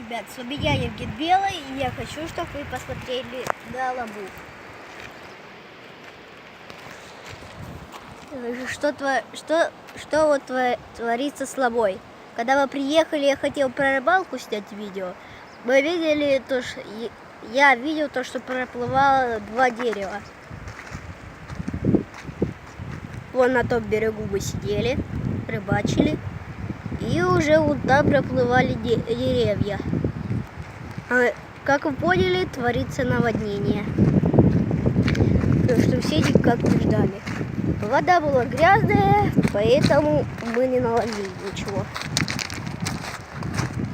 Ребят, с вами я, Евген Белый, и я хочу, чтобы вы посмотрели на Алабу. Что вот творится с Лабой? Когда мы приехали, я хотел про рыбалку снять видео. Мы видели то, что я видел то, что проплывало два дерева. Вон на том берегу мы сидели, рыбачили. И уже вот там проплывали деревья. Как вы поняли, творится наводнение. Потому что все никак не ждали. Вода была грязная, поэтому мы не наловили ничего.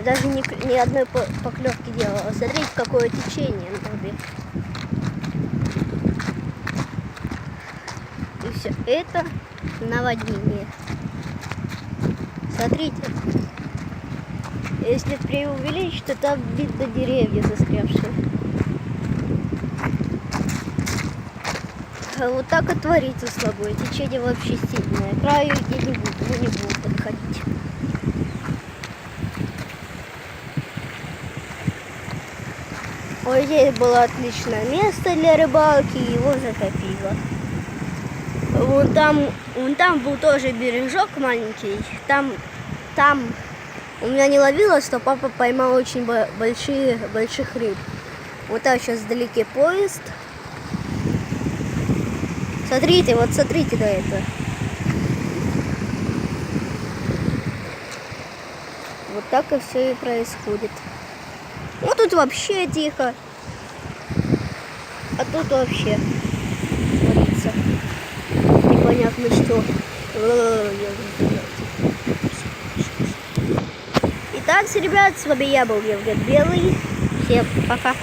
Даже ни одной поклевки не было. Смотрите, какое течение на воде. И все это наводнение. Смотрите. Если преувеличить, то там видно деревья застрявшие. Вот так и творится с Лабой. Течение вообще сильное. К краю я не буду подходить. Ой, здесь было отличное место для рыбалки, его затопило. Вон там был тоже бережок маленький. Там у меня не ловилось, но папа поймал очень больших рыб. Вот там сейчас вдалеке поезд. Смотрите на это. Вот так и все и происходит. Ну тут вообще тихо. А тут вообще творится непонятно что. Итак, ребят, с вами я был Евген Белый. Всем пока.